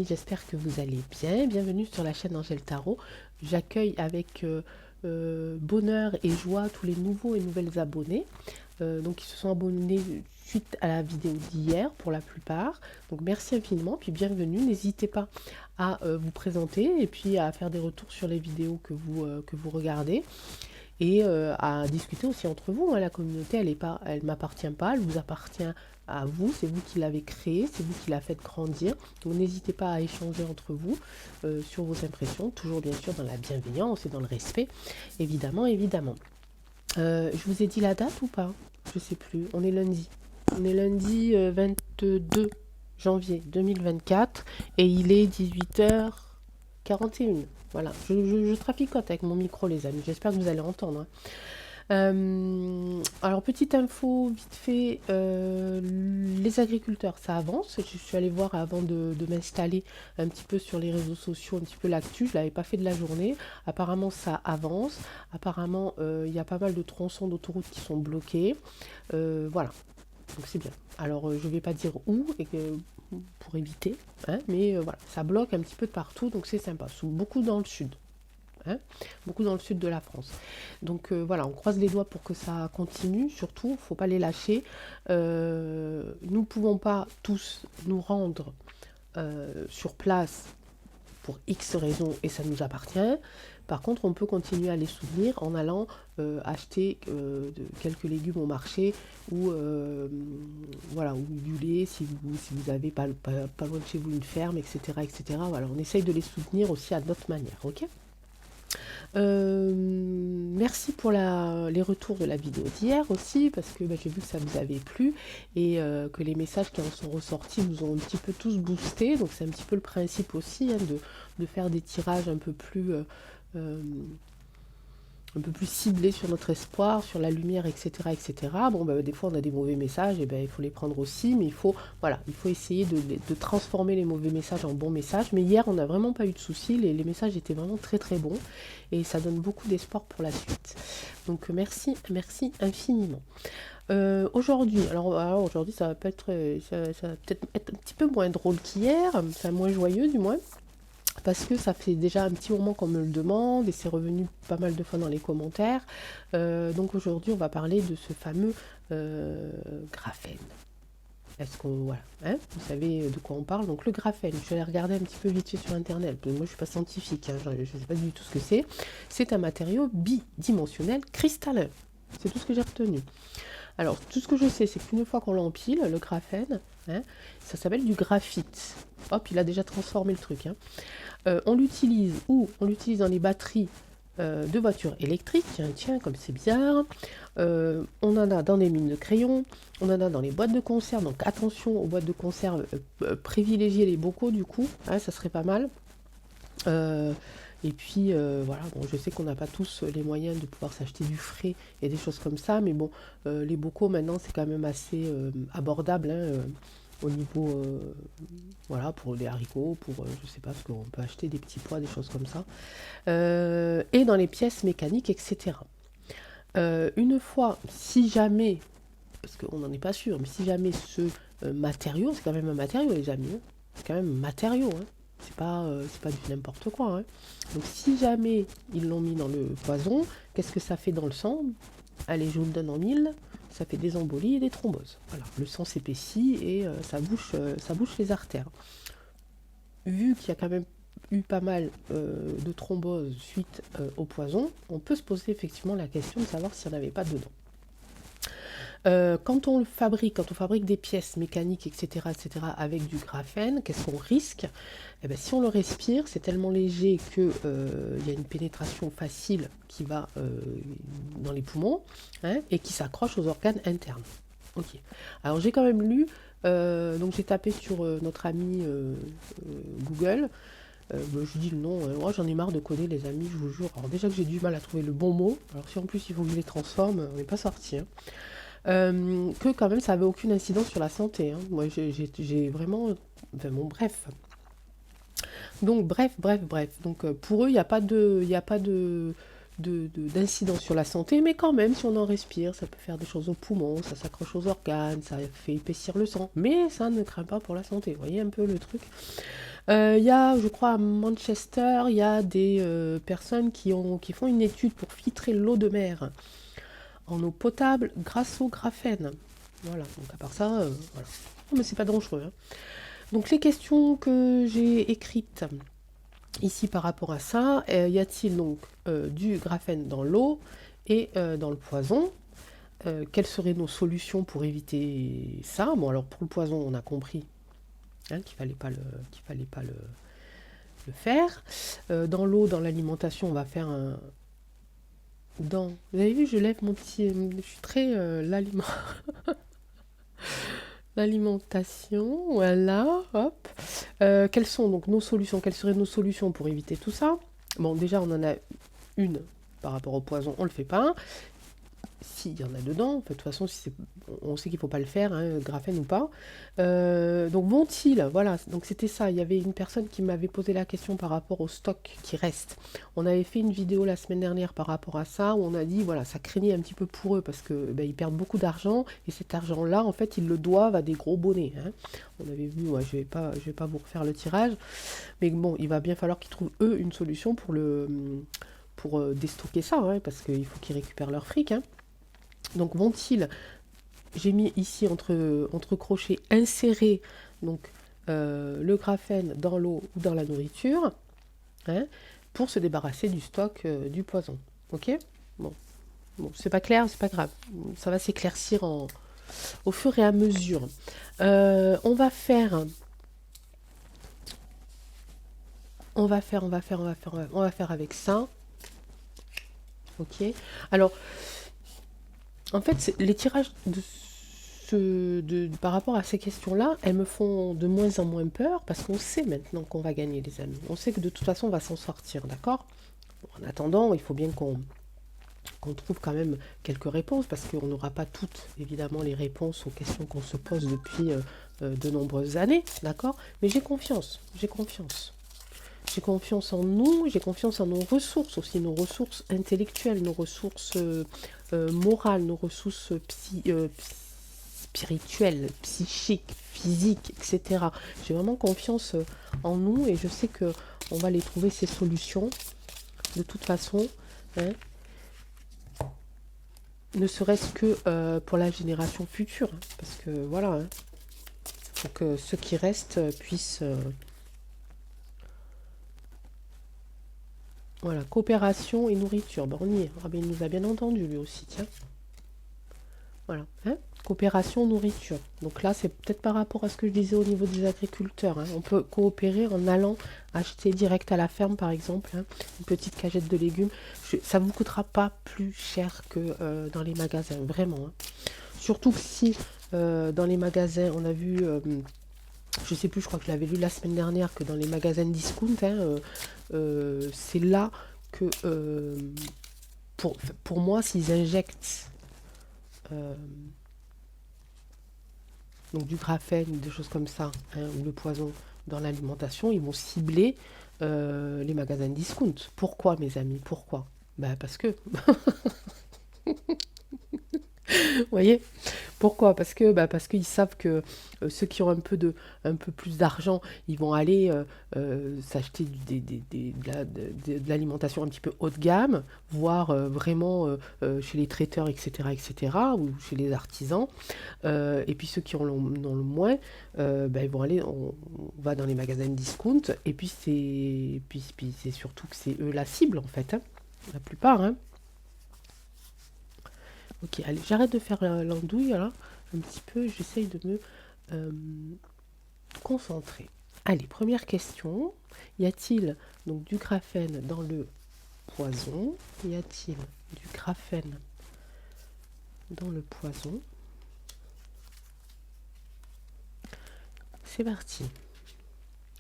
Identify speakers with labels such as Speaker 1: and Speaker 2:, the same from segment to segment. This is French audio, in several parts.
Speaker 1: j'espère que vous allez bien. Bienvenue sur la chaîne Angèle Tarot. J'accueille avec bonheur et joie tous les nouveaux et nouvelles abonnés. Donc ils se sont abonnés suite à la vidéo d'hier pour la plupart. Donc merci infiniment, puis bienvenue. N'hésitez pas à vous présenter et puis à faire des retours sur les vidéos que vous regardez. Et à discuter aussi entre vous. Hein. La communauté, elle m'appartient pas, elle vous appartient à vous, c'est vous qui l'avez créée, c'est vous qui la faites grandir. Donc n'hésitez pas à échanger entre vous sur vos impressions, toujours bien sûr dans la bienveillance et dans le respect, évidemment, évidemment. Je vous ai dit la date ou pas? Je sais plus, on est lundi. On est lundi 22 janvier 2024 et il est 18h41. Voilà, je traficote avec mon micro les amis, j'espère que vous allez entendre. Hein. Alors petite info vite fait, les agriculteurs ça avance, je suis allée voir avant de m'installer un petit peu sur les réseaux sociaux, un petit peu l'actu, je l'avais pas fait de la journée, apparemment ça avance, apparemment il y a pas mal de tronçons d'autoroute qui sont bloqués, voilà, donc c'est bien. Alors je vais pas dire où et pour éviter, hein, mais voilà, ça bloque un petit peu de partout, donc c'est sympa, beaucoup dans le sud. Hein, beaucoup dans le sud de la France. Donc voilà, on croise les doigts pour que ça continue. Surtout, il ne faut pas les lâcher. Nous ne pouvons pas tous nous rendre sur place pour X raisons et ça nous appartient. Par contre, on peut continuer à les soutenir en allant acheter quelques légumes au marché ou voilà, ou du lait si vous avez pas loin de chez vous une ferme, etc., etc. Voilà, on essaye de les soutenir aussi à notre manière, ok? Merci pour les retours de la vidéo d'hier aussi, parce que j'ai vu que ça vous avait plu et que les messages qui en sont ressortis vous ont un petit peu tous boosté. Donc c'est un petit peu le principe aussi hein, de faire des tirages un peu plus ciblés sur notre espoir, sur la lumière, etc. etc. Bon, des fois on a des mauvais messages, et il faut les prendre aussi, mais il faut essayer de transformer les mauvais messages en bons messages. Mais hier on n'a vraiment pas eu de soucis, les messages étaient vraiment très très bons, et ça donne beaucoup d'espoir pour la suite. Donc merci infiniment. Aujourd'hui, alors aujourd'hui ça va peut-être être un petit peu moins drôle qu'hier, c'est moins joyeux du moins. Parce que ça fait déjà un petit moment qu'on me le demande et c'est revenu pas mal de fois dans les commentaires. Donc aujourd'hui, on va parler de ce fameux graphène. Est-ce qu'on voilà, hein, vous savez de quoi on parle? Donc le graphène, je vais aller regarder un petit peu vite fait sur internet. Moi, je suis pas scientifique, hein, je ne sais pas du tout ce que c'est. C'est un matériau bidimensionnel cristallin. C'est tout ce que j'ai retenu. Alors, tout ce que je sais, c'est qu'une fois qu'on l'empile, le graphène, hein, ça s'appelle du graphite. Hop, il a déjà transformé le truc. Hein. On l'utilise dans les batteries de voitures électriques. Tiens, comme c'est bizarre. On en a dans les mines de crayons. On en a dans les boîtes de conserve. Donc attention aux boîtes de conserve. Privilégiez les bocaux du coup. Hein, ça serait pas mal. Et puis voilà, bon, je sais qu'on n'a pas tous les moyens de pouvoir s'acheter du frais et des choses comme ça, mais bon, les bocaux maintenant c'est quand même assez abordable hein, au niveau, voilà, pour les haricots, pour je sais pas, ce qu'on peut acheter des petits pois, des choses comme ça, et dans les pièces mécaniques, etc. Une fois, si jamais, parce qu'on n'en est pas sûr, mais si jamais ce matériau, c'est quand même un matériau les amis, hein, c'est quand même un matériau, hein, c'est pas du n'importe quoi. Hein. Donc si jamais ils l'ont mis dans le poison, qu'est-ce que ça fait dans le sang? Allez, je vous le donne en mille, ça fait des embolies et des thromboses. Voilà, le sang s'épaissit et ça bouche les artères. Vu qu'il y a quand même eu pas mal de thromboses suite au poison, on peut se poser effectivement la question de savoir s'il n'y en avait pas dedans. Quand on fabrique des pièces mécaniques, etc., avec du graphène, qu'est-ce qu'on risque? Eh bien, si on le respire, c'est tellement léger qu'il y a une pénétration facile qui va dans les poumons hein, et qui s'accroche aux organes internes. Ok. Alors j'ai quand même lu, donc j'ai tapé sur notre ami Google. Je dis le nom, moi j'en ai marre de coder les amis, je vous jure. Alors déjà que j'ai du mal à trouver le bon mot, alors si en plus il faut que je les transforme, on n'est pas sorti. Hein. Que quand même ça avait aucune incidence sur la santé. Hein. Moi j'ai vraiment... Enfin bon bref. Donc bref. Donc pour eux il n'y a pas de d'incidence sur la santé, mais quand même, si on en respire, ça peut faire des choses aux poumons, ça s'accroche aux organes, ça fait épaissir le sang, mais ça ne craint pas pour la santé. Vous voyez un peu le truc. Il y a, je crois, à Manchester, il y a des personnes qui font une étude pour filtrer l'eau de mer en eau potable grâce au graphène. Voilà, donc à part ça, voilà. Non, mais c'est pas dangereux, hein. Donc les questions que j'ai écrites ici par rapport à ça, y a-t-il donc du graphène dans l'eau et dans le poison? Quelles seraient nos solutions pour éviter ça? Bon, alors pour le poison, on a compris hein, qu'il fallait pas le faire. Dans l'eau, dans l'alimentation, on va faire un... Vous avez vu, je lève mon petit... Je suis très l'alimentation, voilà, hop. Quelles sont donc nos solutions? Quelles seraient nos solutions pour éviter tout ça? Bon, déjà, on en a une par rapport au poison, on le fait pas. S'il y en a dedans, de toute façon, on sait qu'il ne faut pas le faire, hein, graphène ou pas. Donc vont-ils, voilà, donc c'était ça, il y avait une personne qui m'avait posé la question par rapport au stock qui reste. On avait fait une vidéo la semaine dernière par rapport à ça, où on a dit, voilà, ça craignait un petit peu pour eux, parce que ils perdent beaucoup d'argent, et cet argent-là, en fait, ils le doivent à des gros bonnets. Hein. On avait vu, moi, je vais pas vous refaire le tirage, mais bon, il va bien falloir qu'ils trouvent, eux, une solution pour déstocker ça, hein, parce qu'il faut qu'ils récupèrent leur fric, hein. Donc vont-ils, j'ai mis ici entre crochets, insérer donc, le graphène dans l'eau ou dans la nourriture hein, pour se débarrasser du stock du poison. Ok. Bon, c'est pas clair, c'est pas grave. Ça va s'éclaircir au fur et à mesure. On va faire avec ça. Ok. Alors, en fait, les tirages par rapport à ces questions-là, elles me font de moins en moins peur parce qu'on sait maintenant qu'on va gagner, les amis. On sait que de toute façon, on va s'en sortir, d'accord? En attendant, il faut bien qu'on trouve quand même quelques réponses parce qu'on n'aura pas toutes, évidemment, les réponses aux questions qu'on se pose depuis de nombreuses années, d'accord? Mais j'ai confiance, j'ai confiance. J'ai confiance en nous, j'ai confiance en nos ressources aussi, nos ressources intellectuelles, nos ressources morales, nos ressources spirituelles, psychiques, physiques, etc. J'ai vraiment confiance en nous et je sais que on va les trouver ces solutions de toute façon, hein, ne serait-ce que pour la génération future, hein, parce que voilà, hein, faut que ceux qui restent puissent voilà, coopération et nourriture. Ben, on y est. Ah, ben, il nous a bien entendu lui aussi, tiens. Voilà. Hein, coopération, nourriture. Donc là, c'est peut-être par rapport à ce que je disais au niveau des agriculteurs. Hein. On peut coopérer en allant acheter direct à la ferme, par exemple, hein, une petite cagette de légumes. Ça ne vous coûtera pas plus cher que dans les magasins, vraiment. Hein. Surtout si dans les magasins, on a vu... je sais plus, je crois que je l'avais lu la semaine dernière, que dans les magasins de discount, hein, c'est là que, pour moi, s'ils injectent donc du graphène, des choses comme ça, hein, ou le poison dans l'alimentation, ils vont cibler les magasins de discount. Pourquoi, mes amis? Pourquoi? Ben, parce que, vous voyez? Pourquoi? Parce qu'ils savent que ceux qui ont un peu plus d'argent, ils vont aller s'acheter de l'alimentation un petit peu haut de gamme, voire vraiment chez les traiteurs, etc., ou chez les artisans. Et puis ceux qui en ont le moins, ils vont aller, on va dans les magasins de discount, et puis c'est surtout que c'est eux la cible, en fait, hein, la plupart, hein. Ok, allez, j'arrête de faire l'andouille, là, un petit peu, j'essaye de me euh, concentrer. Allez, première question. Y a-t-il donc du graphène dans le poison? Y a-t-il du graphène dans le poison? C'est parti.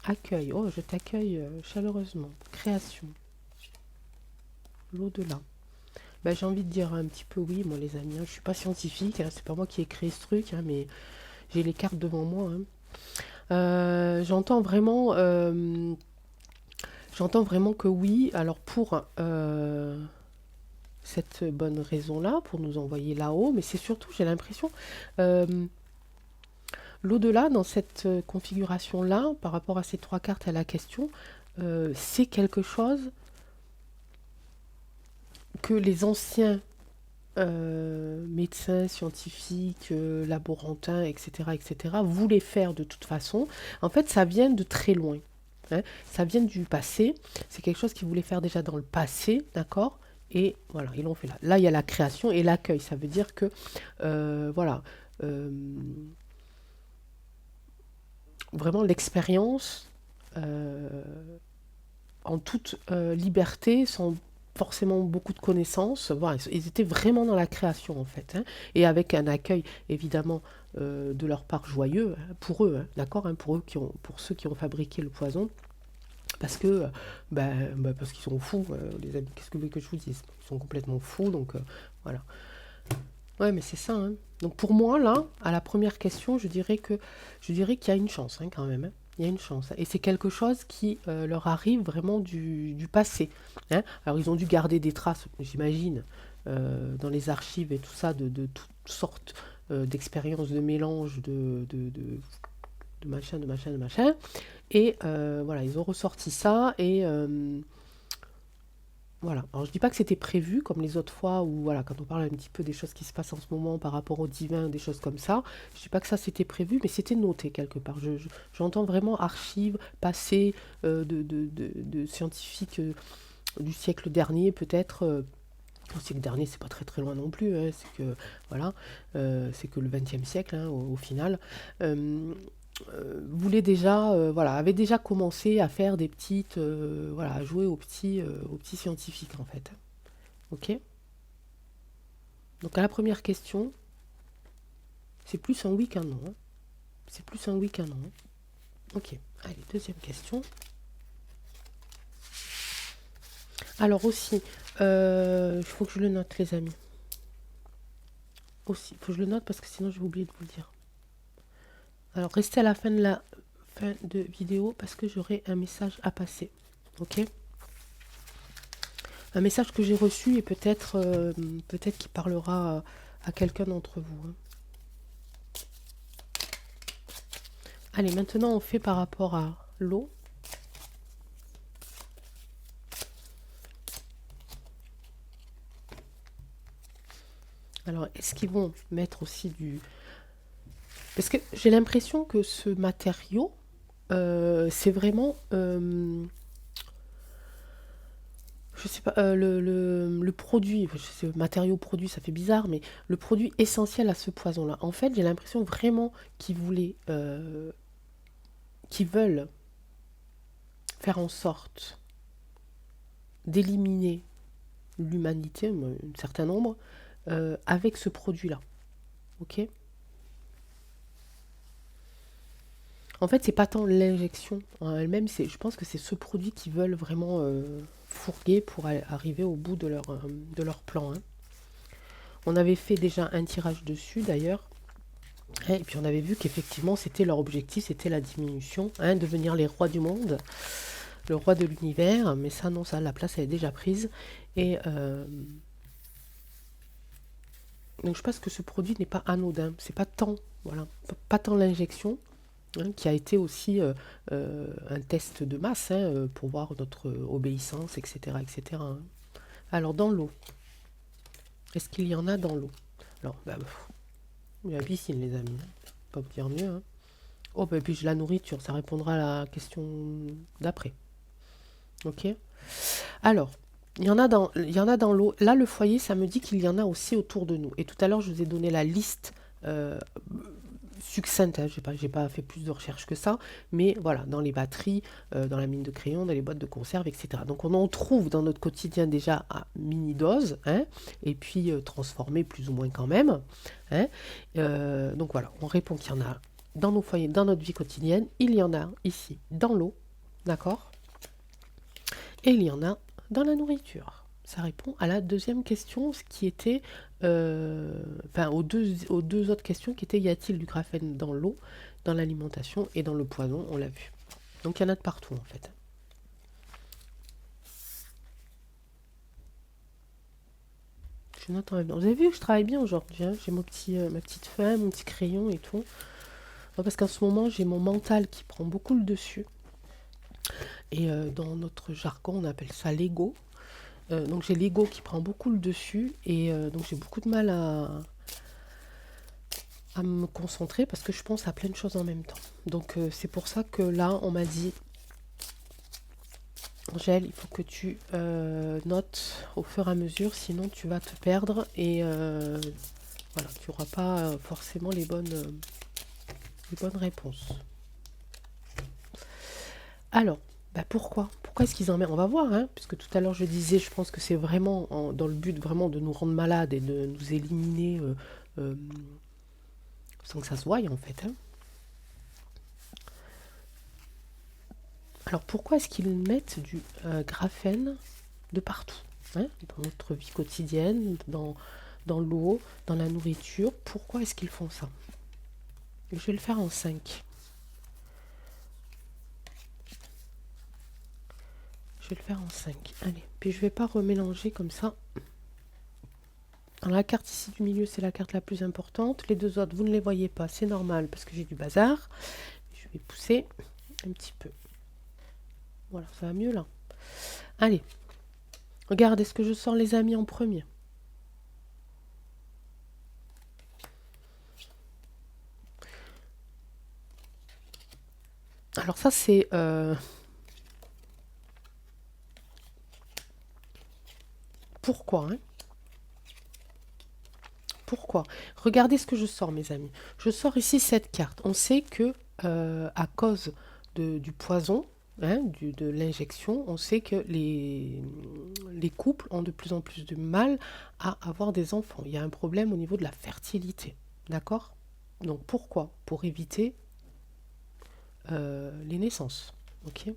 Speaker 1: Accueil. Oh, je t'accueille chaleureusement. Création. L'au-delà. Bah, j'ai envie de dire un petit peu oui, moi les amis, hein. Je suis pas scientifique, hein, c'est pas moi qui ai créé ce truc, hein, mais j'ai les cartes devant moi. Hein. J'entends vraiment que oui. Alors pour cette bonne raison-là pour nous envoyer là-haut, mais c'est surtout, j'ai l'impression, euh, l'au-delà dans cette configuration-là, par rapport à ces 3 cartes à la question, c'est quelque chose que les anciens médecins, scientifiques, laborantins, etc., voulaient faire de toute façon. En fait, ça vient de très loin. Hein. Ça vient du passé. C'est quelque chose qu'ils voulaient faire déjà dans le passé, d'accord? Et voilà, ils l'ont fait là. Là, il y a la création et l'accueil. Ça veut dire que, voilà, euh, vraiment l'expérience en toute liberté, sans forcément beaucoup de connaissances. Voilà, ils étaient vraiment dans la création en fait, hein, et avec un accueil évidemment de leur part joyeux pour eux, hein, d'accord, hein, pour ceux qui ont fabriqué le poison. Parce que, parce qu'ils sont fous, les amis. Qu'est-ce que vous voulez que je vous dise? Ils sont complètement fous, donc voilà. Ouais, mais c'est ça, hein. Donc pour moi, là, à la première question, je dirais qu'il y a une chance, hein, quand même, hein. Il y a une chance. Et c'est quelque chose qui leur arrive vraiment du passé, hein. Alors ils ont dû garder des traces, j'imagine, dans les archives et tout ça, de toutes sortes d'expériences, de mélange, de machin, de machin, de machin. Et voilà, ils ont ressorti ça et voilà. Alors je dis pas que c'était prévu comme les autres fois où voilà, quand on parle un petit peu des choses qui se passent en ce moment par rapport au divin, des choses comme ça, je dis pas que ça c'était prévu, mais c'était noté quelque part. J'entends vraiment archives passées de scientifiques du siècle dernier, peut-être. Le siècle dernier, c'est pas très très loin non plus, hein, c'est que voilà, c'est que le XXe siècle, hein, au final. Euh, voulait déjà, voilà, avait déjà commencé à faire des petites, voilà, à jouer aux petits scientifiques en fait. Ok. Donc à la première question, c'est plus un oui qu'un non, hein. C'est plus un oui qu'un non, hein. Ok. Allez, deuxième question. Alors aussi, il faut que je le note les amis. Aussi, il faut que je le note parce que sinon je vais oublier de vous le dire. Alors restez à la fin de la fin de vidéo parce que j'aurai un message à passer. Ok. Un message que j'ai reçu et peut-être qu'il parlera à quelqu'un d'entre vous, hein. Allez, maintenant on fait par rapport à l'eau. Alors, est-ce qu'ils vont mettre aussi du... Parce que j'ai l'impression que ce matériau, c'est vraiment... je sais pas, le produit, je sais, matériau produit, ça fait bizarre, mais le produit essentiel à ce poison-là. En fait, j'ai l'impression vraiment qu'ils veulent faire en sorte d'éliminer l'humanité, un certain nombre, avec ce produit-là. Ok. En fait, c'est pas tant l'injection en elle-même, je pense que c'est ce produit qu'ils veulent vraiment fourguer pour arriver au bout de leur plan, hein. On avait fait déjà un tirage dessus d'ailleurs, hein, et puis on avait vu qu'effectivement c'était leur objectif, c'était la diminution, hein, devenir les rois du monde, le roi de l'univers, mais ça non, ça la place elle est déjà prise. Et donc je pense que ce produit n'est pas anodin, c'est pas tant, voilà, pas tant l'injection, hein, qui a été aussi un test de masse, hein, pour voir notre obéissance, etc. etc., hein. Alors dans l'eau, est-ce qu'il y en a dans l'eau? Alors, il y a la piscine les amis, hein. Pas vous dire mieux, hein. Oh, bah, et puis la nourriture, ça répondra à la question d'après. Ok. Alors, il y en a dans l'eau. Là, le foyer, ça me dit qu'il y en a aussi autour de nous. Et tout à l'heure, je vous ai donné la liste succincte, hein. J'ai pas fait plus de recherches que ça, mais voilà, dans les batteries, dans la mine de crayon, dans les boîtes de conserve, etc. Donc on en trouve dans notre quotidien déjà à mini-dose, hein, et puis transformé plus ou moins quand même, hein. Donc voilà, on répond qu'il y en a dans nos foyers, dans notre vie quotidienne, il y en a ici dans l'eau, d'accord? Et il y en a dans la nourriture. Ça répond à la deuxième question, ce qui était, enfin aux deux autres questions qui étaient y a-t-il du graphène dans l'eau, dans l'alimentation et dans le poison, on l'a vu. Donc il y en a de partout en fait. Je note en même temps. Vous avez vu que je travaille bien aujourd'hui, hein. J'ai mon ma petite feuille, mon petit crayon et tout. Parce qu'en ce moment, j'ai mon mental qui prend beaucoup le dessus. Et dans notre jargon, on appelle ça l'ego. Donc j'ai l'ego qui prend beaucoup le dessus. Et donc j'ai beaucoup de mal à me concentrer parce que je pense à plein de choses en même temps. Donc c'est pour ça que là, on m'a dit, Angèle, il faut que tu notes au fur et à mesure, sinon tu vas te perdre et voilà, tu n'auras pas forcément les bonnes réponses. Alors, bah pourquoi? Pourquoi est-ce qu'ils en mettent? On va voir, hein, puisque tout à l'heure je disais, je pense que c'est vraiment dans le but vraiment de nous rendre malades et de nous éliminer euh, sans que ça se voie en fait, hein. Alors pourquoi est-ce qu'ils mettent du graphène de partout, hein, dans notre vie quotidienne, dans l'eau, dans la nourriture? Pourquoi est-ce qu'ils font ça? Je vais le faire en 5. Je vais le faire en 5. Allez, puis je vais pas remélanger comme ça. Alors la carte ici du milieu, c'est la carte la plus importante. Les deux autres, vous ne les voyez pas, c'est normal parce que j'ai du bazar. Je vais pousser un petit peu. Voilà, ça va mieux là. Allez, regardez ce que je sors les amis en premier. Alors ça c'est... Pourquoi, hein? Pourquoi? Regardez ce que je sors mes amis. Je sors ici cette carte. On sait que à cause du poison, hein, de l'injection, on sait que les couples ont de plus en plus de mal à avoir des enfants. Il y a un problème au niveau de la fertilité. D'accord? Donc pourquoi? Pour éviter les naissances. Ok?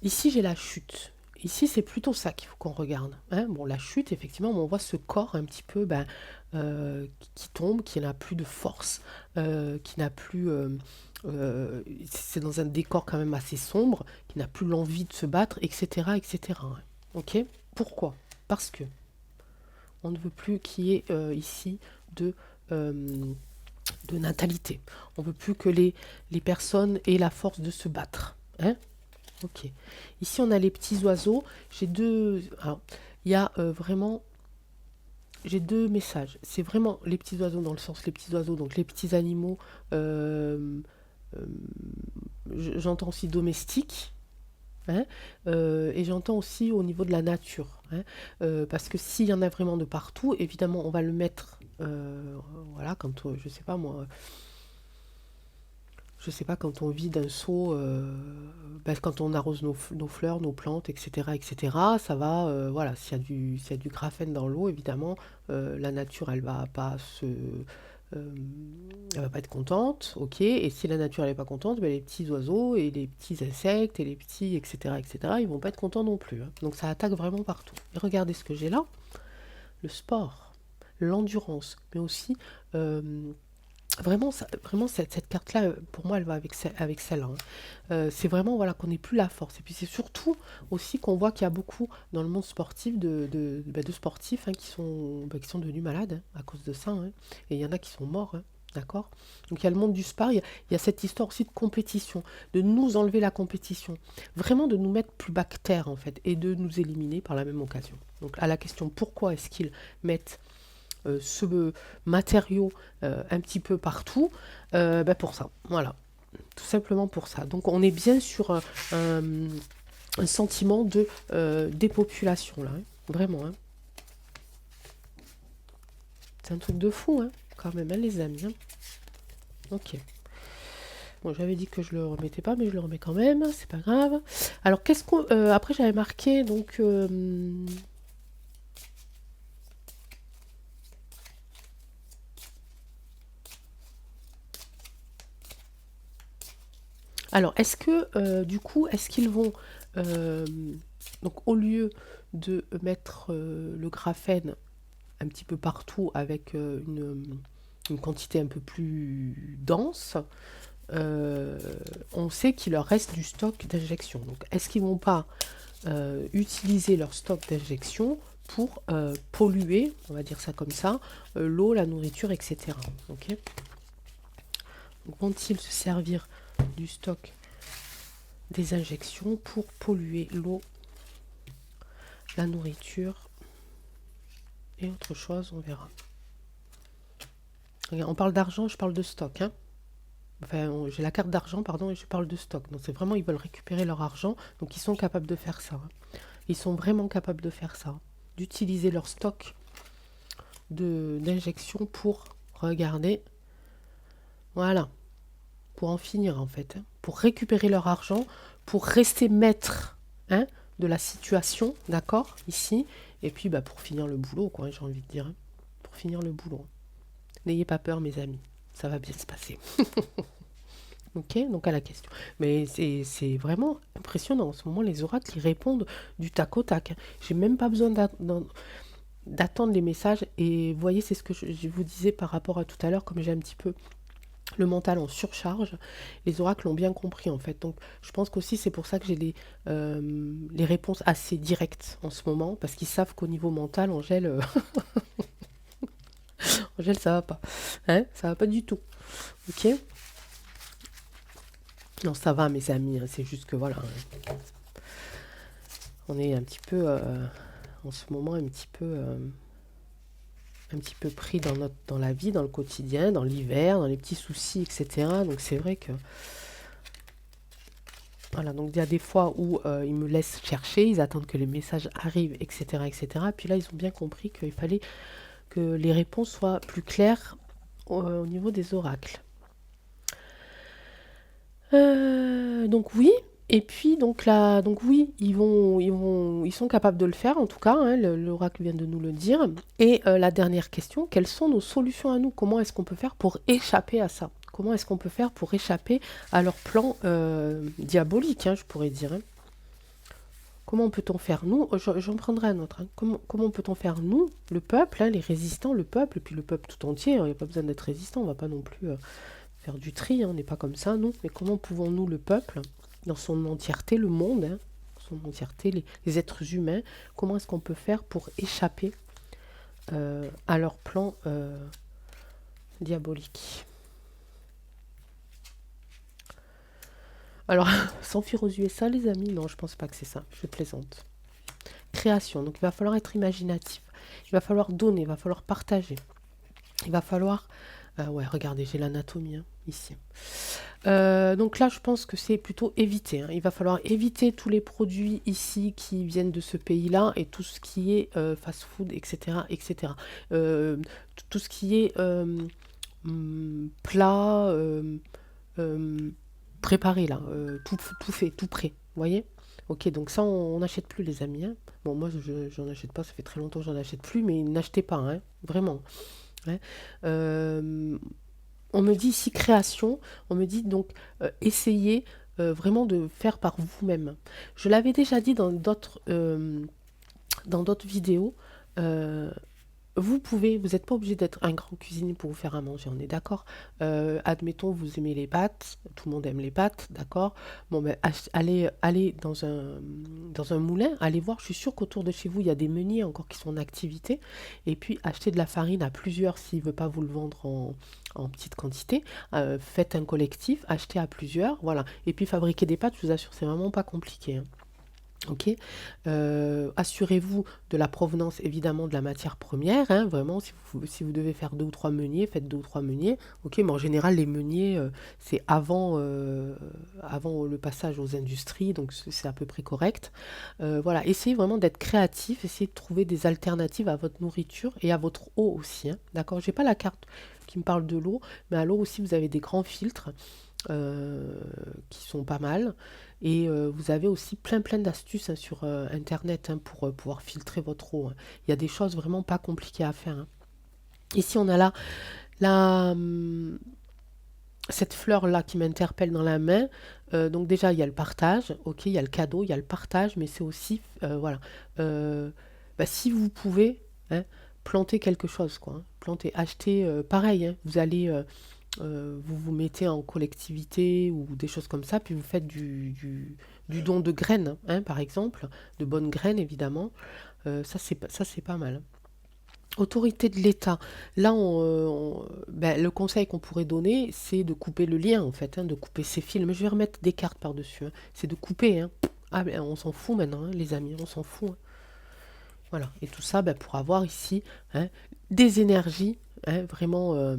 Speaker 1: Ici, j'ai la chute. Ici, c'est plutôt ça qu'il faut qu'on regarde, hein. Bon, la chute, effectivement, on voit ce corps un petit peu qui tombe, qui n'a plus de force, qui n'a plus... c'est dans un décor quand même assez sombre, qui n'a plus l'envie de se battre, etc., etc. Hein. Ok? Pourquoi? Parce que on ne veut plus qu'il y ait ici euh, de natalité. On ne veut plus que les personnes aient la force de se battre. Hein? Ok. Ici, on a les petits oiseaux. J'ai deux... Alors, il y a vraiment... J'ai deux messages. C'est vraiment les petits oiseaux dans le sens les petits oiseaux, donc les petits animaux. Euh, J'entends aussi domestiques. Hein, et j'entends aussi au niveau de la nature. Hein, parce que s'il y en a vraiment de partout, évidemment, on va le mettre... voilà, quand... je sais pas moi... Je sais pas, quand on vide un seau, quand on arrose nos fleurs, nos plantes, etc., etc., ça va, voilà, s'il y a du graphène dans l'eau, évidemment, la nature, elle va pas être contente, ok, et si la nature, elle est pas contente, ben, les petits oiseaux et les petits insectes et les petits, etc., etc., ils vont pas être contents non plus, hein. Donc ça attaque vraiment partout. Et regardez ce que j'ai là, le sport, l'endurance, mais aussi... vraiment, vraiment cette carte-là, pour moi, elle va avec celle-là, hein. C'est vraiment voilà, qu'on n'ait plus la force. Et puis c'est surtout aussi qu'on voit qu'il y a beaucoup dans le monde sportif de sportifs, hein, qui sont devenus malades, hein, à cause de ça, hein. Et il y en a qui sont morts, hein, d'accord? Donc il y a le monde du sport, il y a cette histoire aussi de compétition, de nous enlever la compétition, vraiment de nous mettre plus bas que terre en fait, et de nous éliminer par la même occasion. Donc à la question pourquoi est-ce qu'ils mettent ce matériau un petit peu partout, pour ça, voilà, tout simplement pour ça. Donc on est bien sur un sentiment de dépopulation là, hein. Vraiment, hein. C'est un truc de fou, hein, quand même, hein, les amis, hein. Ok. Bon, j'avais dit que je le remettais pas, mais je le remets quand même, c'est pas grave. Alors, qu'est-ce qu'on... après, j'avais marqué, donc... alors, est-ce que, du coup, est-ce qu'ils vont... euh, donc, au lieu de mettre le graphène un petit peu partout avec une quantité un peu plus dense, euh, on sait qu'il leur reste du stock d'injection. Donc, est-ce qu'ils vont pas utiliser leur stock d'injection pour polluer, on va dire ça comme ça, l'eau, la nourriture, etc. Ok. Donc, vont-ils se servir du stock des injections pour polluer l'eau, la nourriture et autre chose, on verra. Regarde, on parle d'argent, je parle de stock, hein. Enfin, j'ai la carte d'argent, pardon, et je parle de stock. Donc c'est vraiment, ils veulent récupérer leur argent, donc ils sont capables de faire ça, hein. Ils sont vraiment capables de faire ça, hein. D'utiliser leur stock d'injection pour regarder, voilà, pour en finir en fait, hein. Pour récupérer leur argent, pour rester maître, hein, de la situation, d'accord, ici, et puis bah, pour finir le boulot, quoi, j'ai envie de dire, hein. Pour finir le boulot. N'ayez pas peur, mes amis, ça va bien se passer. Ok, donc à la question. Mais c'est vraiment impressionnant. En ce moment, les oracles, ils répondent du tac au tac, hein. J'ai même pas besoin d'attendre les messages. Et vous voyez, c'est ce que je vous disais par rapport à tout à l'heure, comme j'ai un petit peu le mental en surcharge. Les oracles l'ont bien compris, en fait. Donc, je pense qu'aussi, c'est pour ça que j'ai les réponses assez directes en ce moment, parce qu'ils savent qu'au niveau mental, Angèle, Angèle, ça va pas. Hein, ça va pas du tout. Ok? Non, ça va, mes amis, hein, c'est juste que voilà, hein, on est un petit peu, en ce moment, un petit peu pris dans la vie, dans le quotidien, dans l'hiver, dans les petits soucis, etc. Donc c'est vrai que, voilà, donc il y a des fois où ils me laissent chercher, ils attendent que les messages arrivent, etc., etc. Puis là, ils ont bien compris qu'il fallait que les réponses soient plus claires au niveau des oracles. Donc oui, et puis donc là, donc oui, ils sont capables de le faire en tout cas, hein, l'oracle vient de nous le dire. Et la dernière question, quelles sont nos solutions à nous? Comment est-ce qu'on peut faire pour échapper à ça? Comment est-ce qu'on peut faire pour échapper à leur plan diabolique, hein, je pourrais dire, hein. Comment peut-on faire nous? J'en prendrai un autre, hein. Comment peut-on faire nous, le peuple, hein, les résistants, le peuple, et puis le peuple tout entier, hein, il n'y a pas besoin d'être résistant, on va pas non plus faire du tri, hein, on n'est pas comme ça, nous. Mais comment pouvons-nous, le peuple, dans son entièreté, le monde, hein, dans son entièreté, les êtres humains, comment est-ce qu'on peut faire pour échapper à leur plan diabolique? Alors, s'enfuir aux USA, les amis, non, je pense pas que c'est ça, je plaisante. Création, donc il va falloir être imaginatif, il va falloir donner, il va falloir partager, il va falloir... ouais, regardez, j'ai l'anatomie, hein, ici. Donc là, je pense que c'est plutôt éviter, hein. Il va falloir éviter tous les produits ici qui viennent de ce pays-là et tout ce qui est fast-food, etc., etc. Tout ce qui est plat préparé là, tout fait, tout prêt, vous voyez? Ok, donc ça, on n'achète plus, les amis, hein. Bon, moi, j'en achète pas, ça fait très longtemps que j'en achète plus, mais n'achetez pas, hein, vraiment, hein. On me dit ici création, on me dit donc essayez vraiment de faire par vous-même. Je l'avais déjà dit dans d'autres vidéos. euh, vous n'êtes pas obligé d'être un grand cuisinier pour vous faire à manger, on est d'accord. Admettons, vous aimez les pâtes, tout le monde aime les pâtes, d'accord. Bon, ben, allez dans un moulin, allez voir, je suis sûre qu'autour de chez vous, il y a des meuniers encore qui sont en activité. Et puis, achetez de la farine à plusieurs s'il ne veut pas vous le vendre en petite quantité. Faites un collectif, achetez à plusieurs, voilà. Et puis, fabriquer des pâtes, je vous assure, c'est vraiment pas compliqué, hein. Ok, assurez-vous de la provenance évidemment de la matière première, hein, vraiment, si vous devez faire 2 ou 3 meuniers, faites 2 ou 3 meuniers. Ok, mais en général, les meuniers, c'est avant le passage aux industries, donc c'est à peu près correct. Voilà, essayez vraiment d'être créatif, essayez de trouver des alternatives à votre nourriture et à votre eau aussi, hein, d'accord? J'ai pas la carte qui me parle de l'eau, mais à l'eau aussi, vous avez des grands filtres qui sont pas mal. Et vous avez aussi plein d'astuces, hein, sur Internet, hein, pour pouvoir filtrer votre eau, hein. Il y a des choses vraiment pas compliquées à faire, hein. Ici, on a là la, cette fleur-là qui m'interpelle dans la main. Donc déjà, il y a le partage, ok, il y a le cadeau, il y a le partage, mais c'est aussi, voilà, euh, bah, si vous pouvez, hein, planter quelque chose, quoi, hein. Planter, acheter, pareil, hein, vous allez vous vous mettez en collectivité ou des choses comme ça, puis vous faites du don de graines, hein, par exemple, de bonnes graines évidemment. Ça, c'est pas mal. Autorité de l'État. Là, ben, le conseil qu'on pourrait donner, c'est de couper le lien, en fait, hein, de couper ces fils. Mais je vais remettre des cartes par-dessus, hein. C'est de couper, hein. Ah, ben, on s'en fout maintenant, hein, les amis, on s'en fout, hein. Voilà. Et tout ça, ben, pour avoir ici, hein, des énergies, hein, vraiment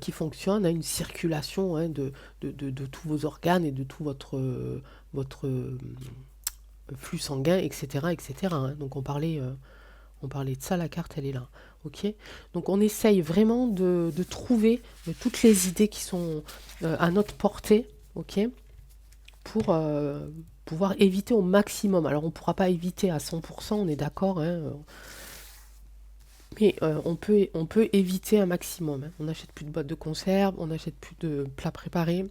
Speaker 1: qui fonctionnent, hein, une circulation, hein, de tous vos organes et de tout votre flux sanguin, etc., etc., hein. Donc on parlait de ça, la carte, elle est là. Ok. Donc on essaye vraiment de trouver toutes les idées qui sont à notre portée, ok, pour pouvoir éviter au maximum. Alors on ne pourra pas éviter à 100%, on est d'accord, hein, mais on peut éviter un maximum, hein. On n'achète plus de boîtes de conserve, on n'achète plus de plats préparés.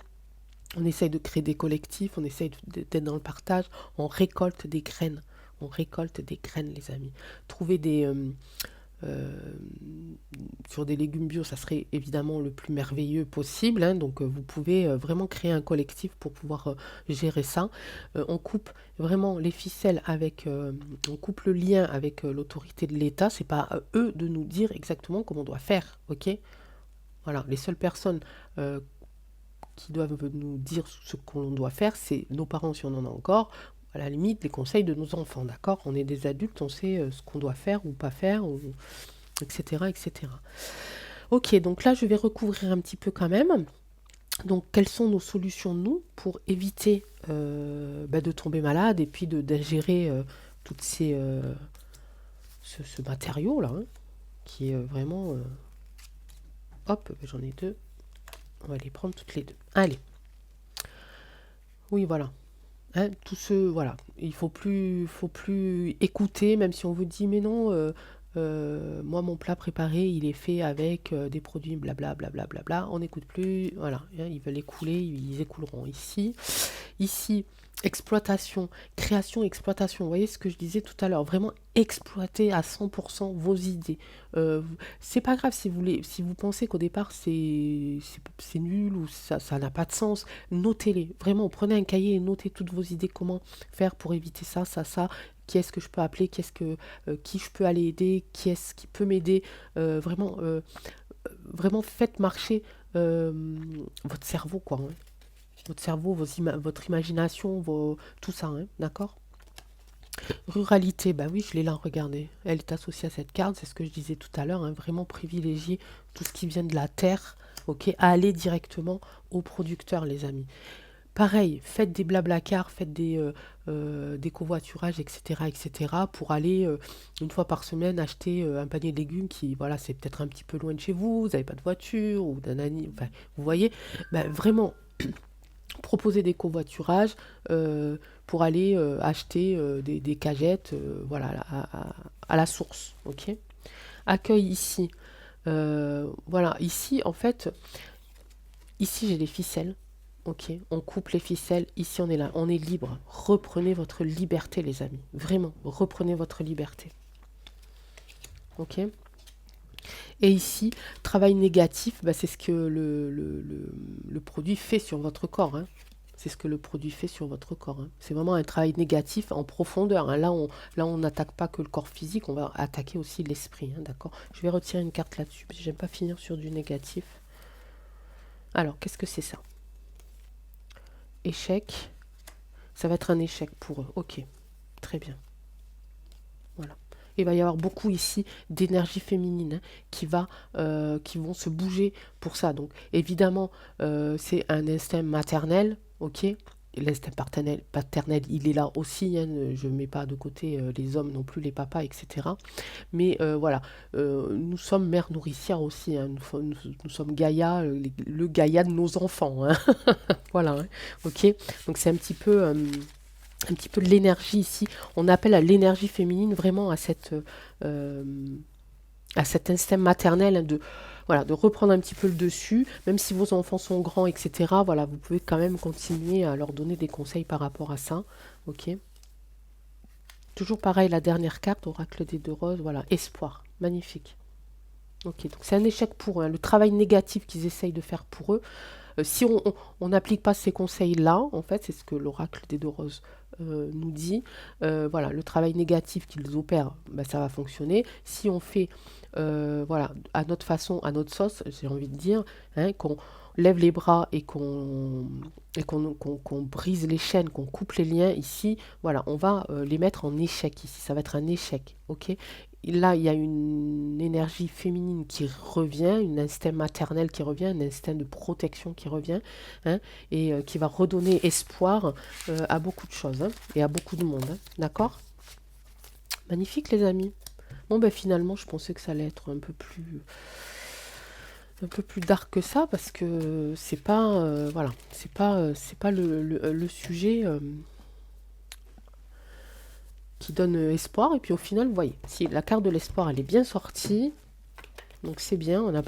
Speaker 1: On essaye de créer des collectifs, on essaye d'être dans le partage, on récolte des graines. On récolte des graines, les amis. Trouver euh, sur des légumes bio, ça serait évidemment le plus merveilleux possible, hein. Donc vous pouvez vraiment créer un collectif pour pouvoir gérer ça. On coupe vraiment les ficelles avec, on coupe le lien avec l'autorité de l'État. C'est pas à eux de nous dire exactement comment on doit faire, ok? Voilà, les seules personnes qui doivent nous dire ce qu'on doit faire, c'est nos parents si on en a encore, à la limite les conseils de nos enfants, d'accord? On est des adultes, on sait ce qu'on doit faire ou pas faire, etc., etc. Ok, donc là je vais recouvrir un petit peu quand même. Donc quelles sont nos solutions, nous, pour éviter bah, de tomber malade et puis d'ingérer toutes ce matériau là, hein, qui est vraiment... hop, j'en ai deux. On va les prendre toutes les deux. Allez. Oui, voilà. Hein, tout ce, voilà, il faut plus écouter, même si on vous dit, mais non, moi mon plat préparé, il est fait avec des produits blabla, blabla, blabla, on n'écoute plus, voilà, hein, ils veulent écouler, ils écouleront ici. Ici, exploitation, création, exploitation. Vous voyez ce que je disais tout à l'heure, vraiment exploiter à 100% vos idées. C'est pas grave si vous voulez, si vous pensez qu'au départ c'est nul ou ça n'a pas de sens, notez-les. Vraiment, prenez un cahier et notez toutes vos idées, comment faire pour éviter ça, ça, ça. Qui est-ce que je peux appeler, qui je peux aller aider, qui est-ce qui peut m'aider. Vraiment faites marcher votre cerveau, quoi, hein. Votre cerveau, votre imagination, tout ça, hein, d'accord? Ruralité, bah oui, je l'ai là, regardez. Elle est associée à cette carte, c'est ce que je disais tout à l'heure, hein, vraiment privilégier tout ce qui vient de la terre, ok? Aller directement aux producteurs, les amis. Pareil, faites des blablacars, faites des covoiturages, etc., etc., pour aller une fois par semaine acheter un panier de légumes qui, voilà, c'est peut-être un petit peu loin de chez vous, vous n'avez pas de voiture, ou enfin, vous voyez, bah, vraiment proposer des covoiturages pour aller acheter des cagettes, voilà, à la source, ok? Accueil ici. Voilà, ici, en fait, ici j'ai les ficelles. Ok, on coupe les ficelles. Ici, on est là, on est libre. Reprenez votre liberté, les amis. Vraiment, reprenez votre liberté. Ok. Et ici, travail négatif, bah, c'est ce que le produit fait sur votre corps, hein. C'est ce que le produit fait sur votre corps, hein. C'est vraiment un travail négatif en profondeur, hein. Là, on n'attaque pas que le corps physique, on va attaquer aussi l'esprit, hein, d'accord? Je vais retirer une carte là-dessus, parce que j'aime pas finir sur du négatif. Alors, qu'est-ce que c'est ça? Échec. Ça va être un échec pour eux. Ok, très bien. Voilà. Il va y avoir beaucoup ici d'énergie féminine, hein, qui vont se bouger pour ça. Donc évidemment, c'est un instinct maternel, ok. L'instinct paternel, il est là aussi, hein, je ne mets pas de côté les hommes non plus, les papas, etc. Mais voilà, nous sommes mères nourricières aussi, hein, nous sommes Gaïa, le Gaïa de nos enfants, hein. Voilà, hein, ok. Donc c'est un petit peu de l'énergie ici. On appelle à l'énergie féminine vraiment euh, à cet instinct maternel, hein, voilà, de reprendre un petit peu le dessus, même si vos enfants sont grands, etc. Voilà, vous pouvez quand même continuer à leur donner des conseils par rapport à ça. Ok. Toujours pareil, la dernière carte, oracle des deux roses, voilà, espoir, magnifique. Ok, donc c'est un échec pour eux, hein. Le travail négatif qu'ils essayent de faire pour eux, si on n'applique pas ces conseils-là, en fait, c'est ce que l'oracle des deux roses nous dit, voilà, le travail négatif qu'ils opèrent, ben, ça va fonctionner. Si on fait, voilà, à notre façon, à notre sauce, j'ai envie de dire, hein, qu'on lève les bras et qu'on brise les chaînes, qu'on coupe les liens ici, voilà, on va les mettre en échec ici. Ça va être un échec, ok? Là, il y a une énergie féminine qui revient, un instinct maternel qui revient, un instinct de protection qui revient, hein, et qui va redonner espoir à beaucoup de choses, hein, et à beaucoup de monde. Hein, d'accord? Magnifique, les amis. Bon, ben finalement, je pensais que ça allait être un peu plus dark que ça, parce que c'est pas, voilà, c'est pas le sujet qui donne espoir. Et puis au final, vous voyez, si la carte de l'espoir, elle est bien sortie. Donc c'est bien, on a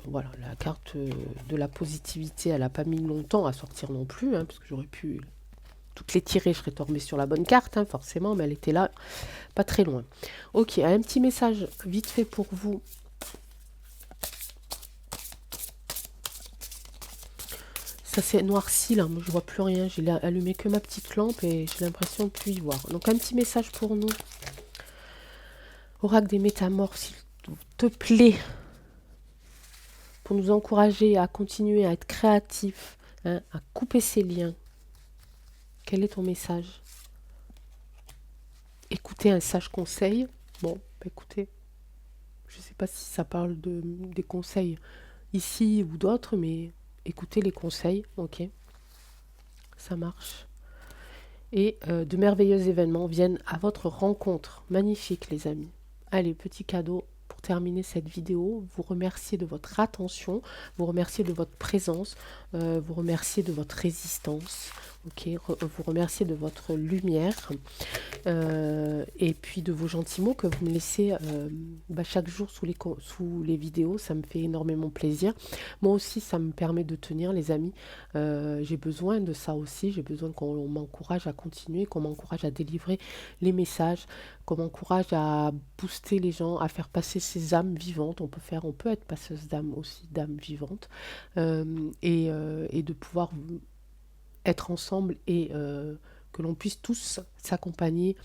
Speaker 1: voilà, la carte de la positivité, elle n'a pas mis longtemps à sortir non plus, hein, parce que j'aurais pu toutes les tirer, je serais tombée sur la bonne carte, hein, forcément, mais elle était là, pas très loin. Ok, un petit message vite fait pour vous. Ça s'est noirci là, moi je vois plus rien, j'ai allumé que ma petite lampe et j'ai l'impression de plus y voir. Donc un petit message pour nous. Oracle des métamorphes, s'il te plaît, pour nous encourager à continuer à être créatifs, hein, à couper ces liens. Quel est ton message? Écoutez un sage conseil. Bon, bah écoutez, je ne sais pas si ça parle des conseils ici ou d'autres, mais écoutez les conseils, ok, ça marche. Et de merveilleux événements viennent à votre rencontre. Magnifique, les amis. Allez, petit cadeau pour terminer cette vidéo. Vous remercier de votre attention, vous remercier de votre présence, vous remercier de votre résistance, ok, vous remercier de votre lumière. Et puis de vos gentils mots que vous me laissez chaque jour sous les vidéos, ça me fait énormément plaisir. Moi aussi, ça me permet de tenir, les amis. J'ai besoin de ça aussi, j'ai besoin qu'on m'encourage à continuer, qu'on m'encourage à délivrer les messages, qu'on m'encourage à booster les gens, à faire passer ces âmes vivantes. On peut être passeuse d'âme aussi, d'âme vivante, et de pouvoir être ensemble et que l'on puisse tous s'accompagner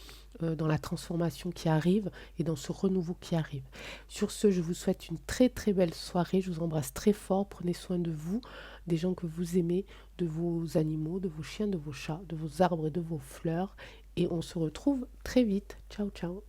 Speaker 1: dans la transformation qui arrive et dans ce renouveau qui arrive. Sur ce, je vous souhaite une très très belle soirée. Je vous embrasse très fort. Prenez soin de vous, des gens que vous aimez, de vos animaux, de vos chiens, de vos chats, de vos arbres et de vos fleurs. Et on se retrouve très vite. Ciao, ciao.